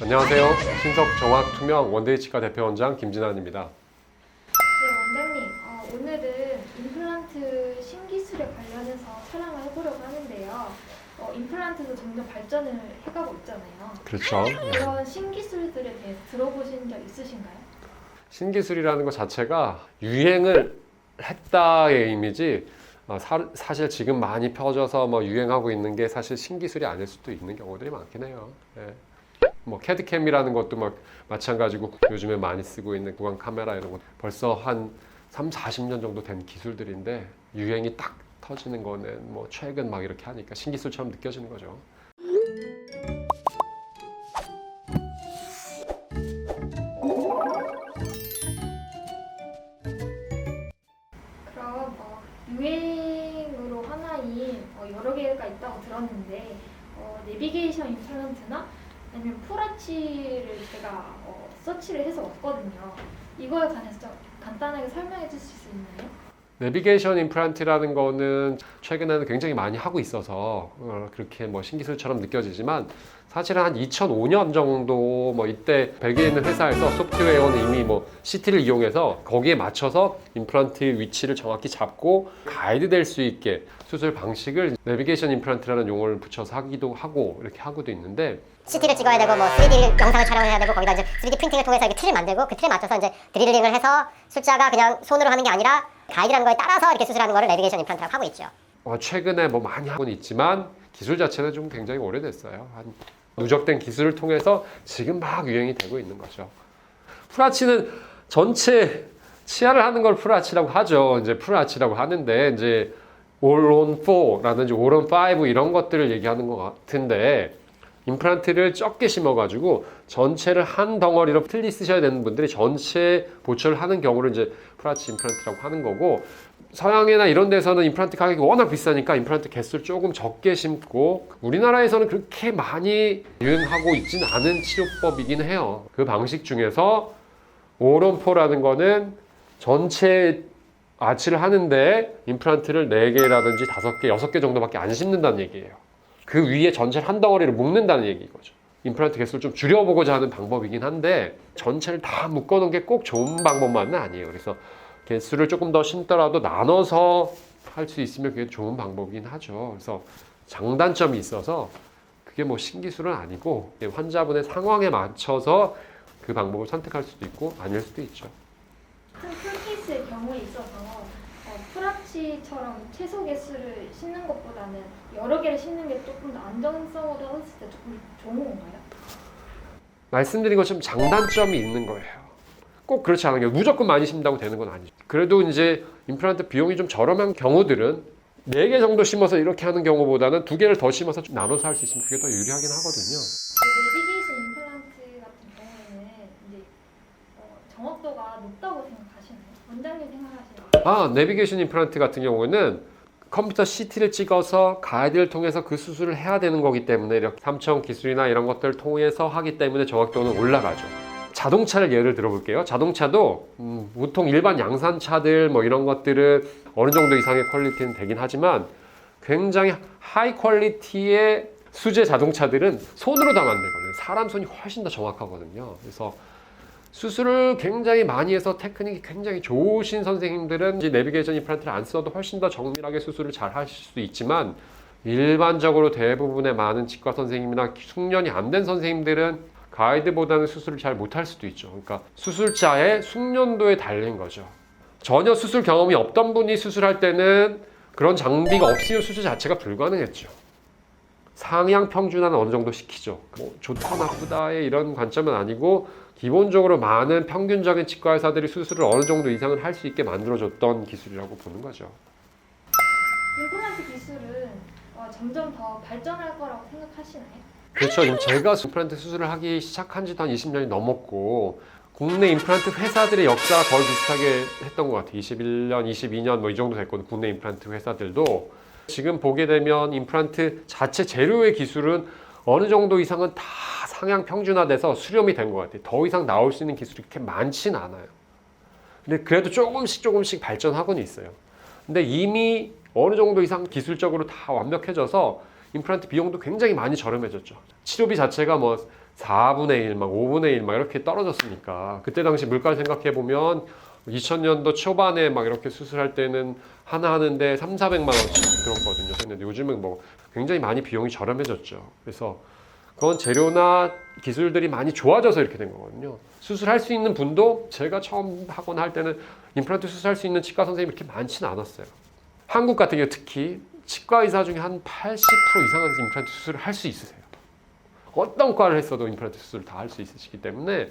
안녕하세요. 신석 정확 투명 원데이 치과 대표원장 김진환입니다. 네, 원장님. 오늘은 임플란트 신기술에 관련해서 촬영을 해보려고 하는데요. 임플란트도 점점 발전을 해가고 있잖아요. 그렇죠. 그런 신기술들에 대해서 들어보신 적 있으신가요? 신기술이라는 것 자체가 유행을 했다의 의미지 사실 지금 많이 펴져서 유행하고 있는 게 사실 신기술이 아닐 수도 있는 경우들이 많긴 해요. 예. 캐드캠이라는 것도 마찬가지고 요즘에 많이 쓰고 있는 구강 카메라 이런 거 벌써 한 40년 정도 된 기술들인데 유행이 딱 터지는 거는 최근 이렇게 하니까 신기술처럼 느껴지는 거죠. 그럼 유행으로 하나인 여러 개가 있다고 들었는데 내비게이션 임플란트나 아니면 풀아치를 제가 서치를 해서 왔거든요. 이거에 관해서 좀 간단하게 설명해 주실 수 있나요? 내비게이션 임플란트라는 거는 최근에는 굉장히 많이 하고 있어서 그렇게 신기술처럼 느껴지지만 사실은 한 2005년 정도 이때 벨기에 있는 회사에서 소프트웨어는 이미 CT를 이용해서 거기에 맞춰서 임플란트 위치를 정확히 잡고 가이드 될 수 있게 수술 방식을 내비게이션 임플란트라는 용어를 붙여서 하기도 하고 이렇게 하고도 있는데 CT를 찍어야 되고 3D 영상을 촬영해야 되고 거기다 이제 3D 프린팅을 통해서 이렇게 틀을 만들고 그 틀에 맞춰서 이제 드릴링을 해서 숫자가 그냥 손으로 하는 게 아니라 가이드라는 거에 따라서 이렇게 수술하는 거를 내비게이션 임플란트라고 하고 있죠. 최근에 많이 하고는 있지만 기술 자체는 좀 굉장히 오래됐어요. 누적된 기술을 통해서 지금 유행이 되고 있는 거죠. 풀아치는 전체 치아를 하는 걸 풀아치라고 하죠. 이제 풀아치라고 하는데 이제 all-on 4라든지 all-on 5 이런 것들을 얘기하는 것 같은데 임플란트를 적게 심어가지고 전체를 한 덩어리로 틀리 쓰셔야 되는 분들이 전체 보철을 하는 경우를 이제 풀아치 임플란트라고 하는 거고 서양이나 이런 데서는 임플란트 가격이 워낙 비싸니까 임플란트 개수를 조금 적게 심고 우리나라에서는 그렇게 많이 유행하고 있지는 않은 치료법이긴 해요. 그 방식 중에서 all-on 4라는 거는 전체 아치를 하는데 임플란트를 4개라든지 5개, 6개 정도밖에 안 심는다는 얘기예요. 그 위에 전체를 한 덩어리를 묶는다는 얘기거죠. 임플란트 개수를 좀 줄여보고자 하는 방법이긴 한데 전체를 다 묶어놓은 게 꼭 좋은 방법만은 아니에요. 그래서 개수를 조금 더 심더라도 나눠서 할 수 있으면 그게 좋은 방법이긴 하죠. 그래서 장단점이 있어서 그게 신기술은 아니고 환자분의 상황에 맞춰서 그 방법을 선택할 수도 있고 아닐 수도 있죠. 큰 케이스의 경우에 있어서 풀아치처럼 최소 개수를 심는 것보다는 여러 개를 심는 게 조금 더 안정성으로 했을 때 조금 좋은 건가요? 말씀드린 것처럼 장단점이 있는 거예요. 꼭 그렇지 않은 게 무조건 많이 심다고 되는 건 아니죠. 그래도 이제 임플란트 비용이 좀 저렴한 경우들은 4개 정도 심어서 이렇게 하는 경우보다는 2개를 더 심어서 좀 나눠서 할 수 있으면 그게 더 유리하긴 하거든요. 내비게이션 임플란트 같은 경우에는 이제 정확도가 높다고 생각하시나요? 원장님 생각하시나요? 내비게이션 임플란트 같은 경우는 컴퓨터 CT를 찍어서 가이드를 통해서 그 수술을 해야 되는 거기 때문에 이렇게 3차원 기술이나 이런 것들을 통해서 하기 때문에 정확도는 올라가죠. 자동차를 예를 들어볼게요. 자동차도 보통 일반 양산차들 이런 것들은 어느 정도 이상의 퀄리티는 되긴 하지만 굉장히 하이 퀄리티의 수제 자동차들은 손으로 다 만들거든요. 사람 손이 훨씬 더 정확하거든요. 그래서 수술을 굉장히 많이 해서 테크닉이 굉장히 좋으신 선생님들은 이제 내비게이션 임플란트를 안 써도 훨씬 더 정밀하게 수술을 잘 하실 수도 있지만 일반적으로 대부분의 많은 치과 선생님이나 숙련이 안 된 선생님들은 가이드보다는 수술을 잘 못할 수도 있죠. 그러니까 수술자의 숙련도에 달린 거죠. 전혀 수술 경험이 없던 분이 수술할 때는 그런 장비가 없으면 수술 자체가 불가능했죠. 상향 평준화는 어느 정도 시키죠. 좋다 나쁘다의 이런 관점은 아니고 기본적으로 많은 평균적인 치과 의사들이 수술을 어느 정도 이상은 할 수 있게 만들어줬던 기술이라고 보는 거죠. 임플란트 기술은 점점 더 발전할 거라고 생각하시나요? 그렇죠. 지금 제가 임플란트 수술을 하기 시작한 지도 한 20년이 넘었고 국내 임플란트 회사들의 역사가 거의 비슷하게 했던 것 같아요. 21년, 22년 이 정도 됐거든요. 국내 임플란트 회사들도. 지금 보게 되면 임플란트 자체 재료의 기술은 어느 정도 이상은 다 상향 평준화돼서 수렴이 된 것 같아요. 더 이상 나올 수 있는 기술이 그렇게 많진 않아요. 근데 그래도 조금씩 발전하고는 있어요. 근데 이미 어느 정도 이상 기술적으로 다 완벽해져서 임플란트 비용도 굉장히 많이 저렴해졌죠. 치료비 자체가 4분의 1, 막 5분의 1 막 이렇게 떨어졌으니까 그때 당시 물가를 생각해 보면 2000년도 초반에 막 이렇게 수술할 때는 하나 하는데 3,400만 원씩 들었거든요. 근데 요즘은 뭐 굉장히 많이 비용이 저렴해졌죠. 그래서 그건 재료나 기술들이 많이 좋아져서 이렇게 된 거거든요. 수술할 수 있는 분도 제가 처음 하거나 할 때는 임플란트 수술할 수 있는 치과 선생님이 이렇게 많지는 않았어요. 한국 같은 경우 특히 치과 의사 중에 한 80% 이상은 임플란트 수술을 할 수 있으세요. 어떤 과를 했어도 임플란트 수술을 다 할 수 있으시기 때문에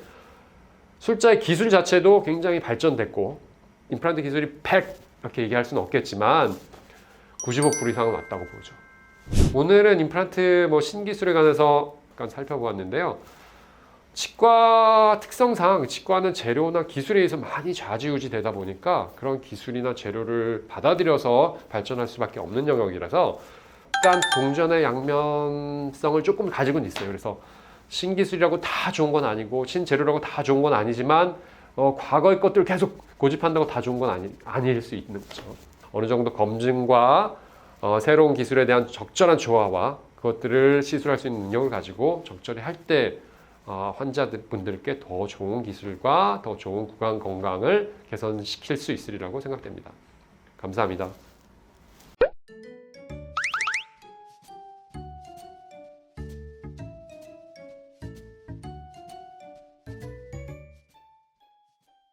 술자의 기술 자체도 굉장히 발전됐고 임플란트 기술이 100 이렇게 얘기할 수는 없겠지만 95% 이상은 왔다고 보죠. 오늘은 임플란트 신기술에 관해서 약간 살펴보았는데요. 치과 특성상 치과는 재료나 기술에 의해서 많이 좌지우지 되다 보니까 그런 기술이나 재료를 받아들여서 발전할 수밖에 없는 영역이라서 약간 동전의 양면성을 조금 가지고는 있어요. 그래서 신기술이라고 다 좋은 건 아니고 신재료라고 다 좋은 건 아니지만 과거의 것들을 계속 고집한다고 다 좋은 건 아닐 수 있는 거죠. 어느 정도 검증과 새로운 기술에 대한 적절한 조화와 그것들을 시술할 수 있는 능력을 가지고 적절히 할 때 환자분들께 더 좋은 기술과 더 좋은 구강 건강을 개선시킬 수 있으리라고 생각됩니다. 감사합니다.